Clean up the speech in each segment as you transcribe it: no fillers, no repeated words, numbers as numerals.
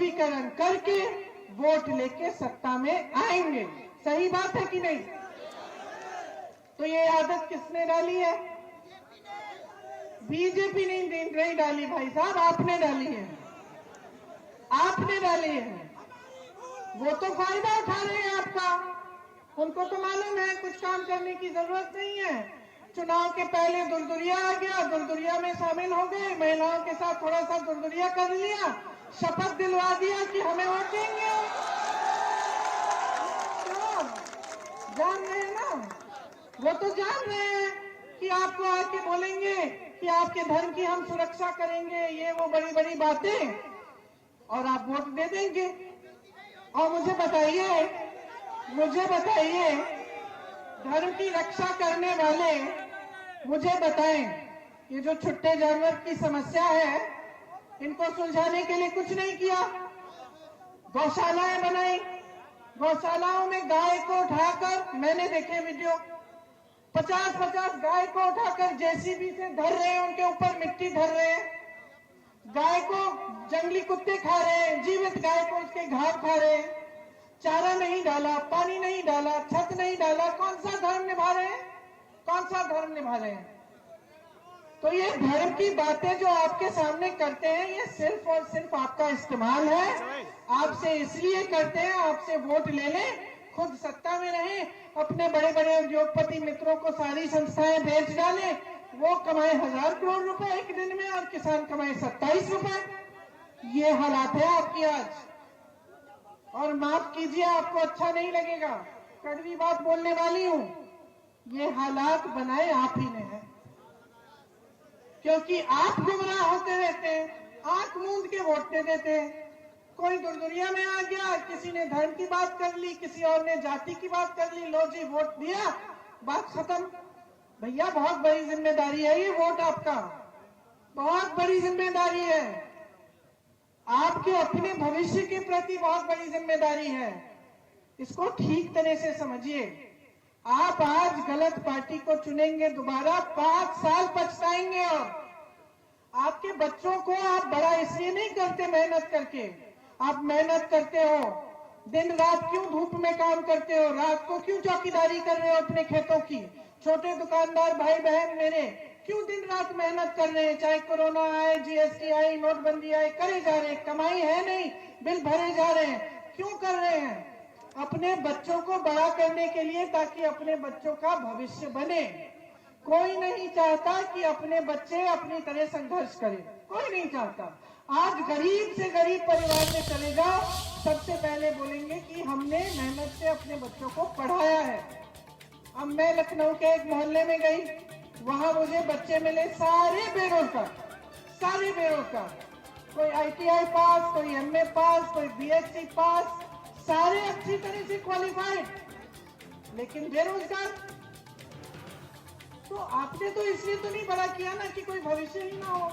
ध्रुवीकरण करके वोट लेके सत्ता में आएंगे। सही बात है कि नहीं? तो ये आदत किसने डाली है? बीजेपी नहीं डाली भाई साहब, आपने डाली है, आपने डाली है। वो तो फायदा उठा रहे हैं आपका, उनको तो मालूम है कुछ काम करने की जरूरत नहीं है। चुनाव के पहले दुरदुरिया आ गया, दुरदुरिया में शामिल हो गए, महिलाओं के साथ थोड़ा सा दुरदुरिया कर लिया, शपथ दिलवा दिया कि हमें वोट देंगे। जान रहे हैं ना, वो तो जान रहे हैं कि आपको आके बोलेंगे कि आपके धर्म की हम सुरक्षा करेंगे, ये वो बड़ी बड़ी बातें, और आप वोट दे देंगे। और मुझे बताइए धर्म की रक्षा करने वाले मुझे बताएं, ये जो छुट्टे जानवर की समस्या है इनको सुलझाने के लिए कुछ नहीं किया। गौशालाएं बनाई, गौशालाओं में गाय को उठाकर, मैंने देखे वीडियो, 50-50 गाय को उठाकर जेसीबी से धर रहे हैं, उनके ऊपर मिट्टी धर रहे हैं। गाय को जंगली कुत्ते खा रहे हैं, जीवित गाय को उसके घाव खा रहे हैं। चारा नहीं डाला, पानी नहीं डाला, छत नहीं डाला, कौन सा धर्म निभा रहे हैं? कौन सा धर्म निभा रहे हैं? तो ये धर्म की बातें जो आपके सामने करते हैं, ये सिर्फ और सिर्फ आपका इस्तेमाल है। आपसे इसलिए करते हैं, आपसे वोट ले लें, खुद सत्ता में रहें, अपने बड़े बड़े उद्योगपति मित्रों को सारी संस्थाएं बेच डालें, वो कमाए 1000 करोड़ रुपए एक दिन में और किसान कमाए 27 रुपए। ये हालात है आपकी आज। और माफ कीजिए, आपको अच्छा नहीं लगेगा, कड़वी बात बोलने वाली हूं, ये हालात बनाए आप ही ने हैं, क्योंकि आप गुमराह होते रहते हैं, आंख मूंद के वोट दे देते हैं। कोई दुरदुरिया में आ गया, किसी ने धर्म की बात कर ली, किसी और ने जाति की बात कर ली, लो जी वोट दिया, बात खत्म। भैया बहुत बड़ी जिम्मेदारी है ये वोट आपका, बहुत बड़ी जिम्मेदारी है, आपके अपने भविष्य के प्रति बहुत बड़ी जिम्मेदारी है। इसको ठीक तरह से समझिए। आप आज गलत पार्टी को चुनेंगे, दोबारा 5 साल पछताएंगे। और आपके बच्चों को आप बड़ा इसलिए नहीं करते मेहनत करके, आप मेहनत करते हो, दिन रात क्यों धूप में काम करते हो, रात को क्यों चौकीदारी कर रहे हो अपने खेतों की, छोटे दुकानदार भाई बहन मेरे क्यों दिन रात मेहनत कर रहे हैं, चाहे कोरोना आए, जीएसटी आई, नोटबंदी आए, करे जा रहे हैं, कमाई है नहीं, बिल भरे जा रहे हैं, क्यों कर रहे हैं? अपने बच्चों को बड़ा करने के लिए, ताकि अपने बच्चों का भविष्य बने। कोई नहीं चाहता कि अपने बच्चे अपनी तरह संघर्ष करें, कोई नहीं चाहता। आज गरीब से गरीब परिवार में चले जाओ, सबसे पहले बोलेंगे कि हमने मेहनत से अपने बच्चों को पढ़ाया है। अब मैं लखनऊ के एक मोहल्ले में गई, वहां मुझे बच्चे मिले सारे बेरोजगार, कोई ITI पास, कोई MA पास, कोई BSc पास, सारे अच्छी तरह से क्वालिफाइड, लेकिन बेरोजगार। तो आपने तो इसलिए तो नहीं बड़ा किया ना कि कोई भविष्य ही ना हो,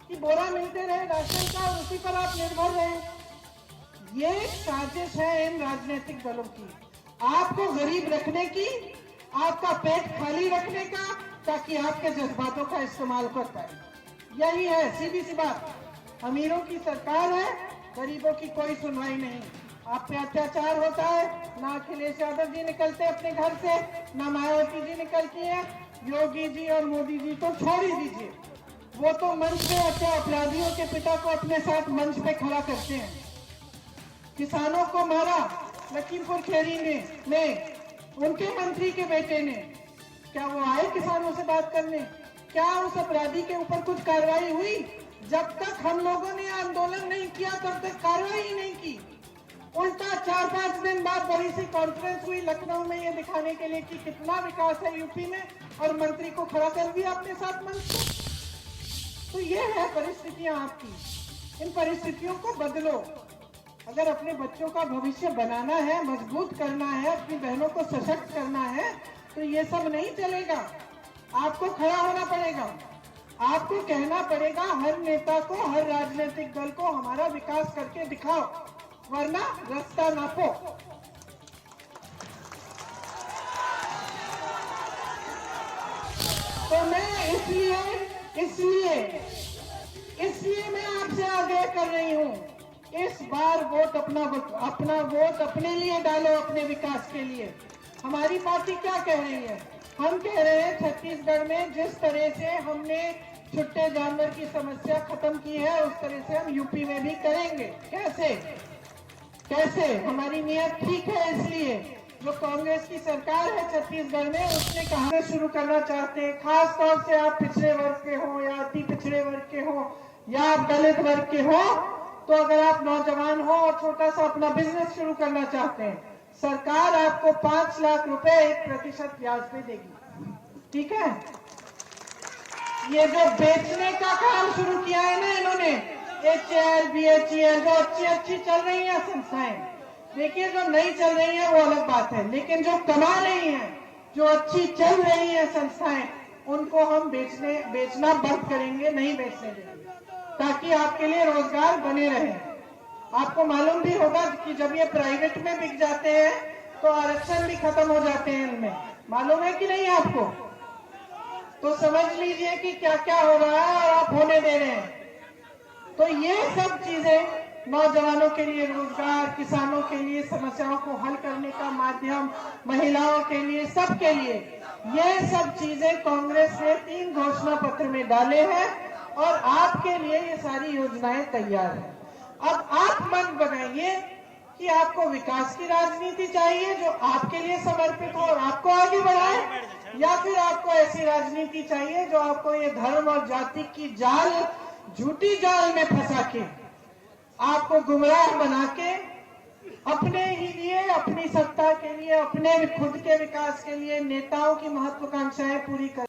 कि बोरा मिलते रहे राशन का, उसी पर आप निर्भर रहे। ये साजिश है इन राजनीतिक दलों की, आपको गरीब रखने की, आपका पेट खाली रखने का, ताकि आपके जज्बातों का इस्तेमाल कर पाए। यही है सीधी सी बात। अमीरों की सरकार है, गरीबों की कोई सुनवाई नहीं। आप पे अत्याचार होता है, ना अखिलेश यादव जी निकलते अपने घर से, ना मायावती जी निकलती है, योगी जी और मोदी जी तो छोड़ ही दीजिए, वो तो मंच पे अच्छा अपराधियों के पिता को अपने साथ मंच पे खड़ा करते हैं। किसानों को मारा लखीमपुर खीरी में उनके मंत्री के बेटे ने, क्या वो आए किसानों से बात करने? क्या उस अपराधी के ऊपर कुछ कार्रवाई हुई? जब तक हम लोगों ने आंदोलन नहीं किया तब तक कार्रवाई ही नहीं की। उल्टा 4-5 दिन बाद बड़ी सी कॉन्फ्रेंस हुई लखनऊ में, ये दिखाने के लिए कि कितना विकास है यूपी में, और मंत्री को खड़ा कर दिया अपने साथ मंच पर। तो ये है परिस्थितियां आपकी, इन परिस्थितियों को बदलो। अगर अपने बच्चों का भविष्य बनाना है, मजबूत करना है, अपनी बहनों को सशक्त करना है, तो ये सब नहीं चलेगा। आपको खड़ा होना पड़ेगा, आपको कहना पड़ेगा हर नेता को, हर राजनीतिक दल को, हमारा विकास करके दिखाओ, वरना रास्ता नापो। तो मैं इसलिए मैं आपसे आग्रह कर रही हूं, इस बार अपना वोट अपने लिए डालो, अपने विकास के लिए। हमारी पार्टी क्या कह रही है? हम कह रहे हैं छत्तीसगढ़ में जिस तरह से हमने छुट्टे जानवर की समस्या खत्म की है, उस तरह से हम यूपी में भी करेंगे। कैसे? हमारी नियत ठीक है। इसलिए जो कांग्रेस की सरकार है छत्तीसगढ़ में, उसने कहा शुरू करना चाहते हैं। खास तौर से आप पिछड़े वर्ग के हो या अति पिछड़े वर्ग के हो या आप दलित वर्ग के हो, तो अगर आप नौजवान हो और छोटा सा अपना बिजनेस शुरू करना चाहते हैं, सरकार आपको 5 लाख रुपए 1% ब्याज पे देगी। ठीक है? ये जो बेचने का काम शुरू किया है ना इन्होंने, HAL, BHEL, जो अच्छी चल रही है संस्थाएं, देखिए जो नहीं चल रही है वो अलग बात है, लेकिन जो कमा रही हैं, जो अच्छी चल रही है संस्थाएं, उनको हम बेचना बंद करेंगे, नहीं बेचने देंगे, ताकि आपके लिए रोजगार बने रहे। आपको मालूम भी होगा कि जब ये प्राइवेट में बिक जाते हैं तो आरक्षण भी खत्म हो जाते हैं इनमें। मालूम है कि नहीं आपको? तो समझ लीजिए कि क्या क्या हो रहा है और आप होने दे रहे हैं। तो ये सब चीजें नौजवानों के लिए रोजगार, किसानों के लिए समस्याओं को हल करने का माध्यम, महिलाओं के लिए, सबके लिए, ये सब चीजें कांग्रेस ने 3 घोषणा पत्र में डाले हैं और आपके लिए ये सारी योजनाएं तैयार हैं। अब आप मन बनाइए कि आपको विकास की राजनीति चाहिए जो आपके लिए समर्पित हो और आपको आगे बढ़ाए, या फिर आपको ऐसी राजनीति चाहिए जो आपको ये धर्म और जाति की जाल, झूठी जाल में फंसा के, आपको गुमराह बना के अपने ही लिए, अपनी सत्ता के लिए, अपने खुद के विकास के लिए नेताओं की महत्वाकांक्षाएं पूरी कर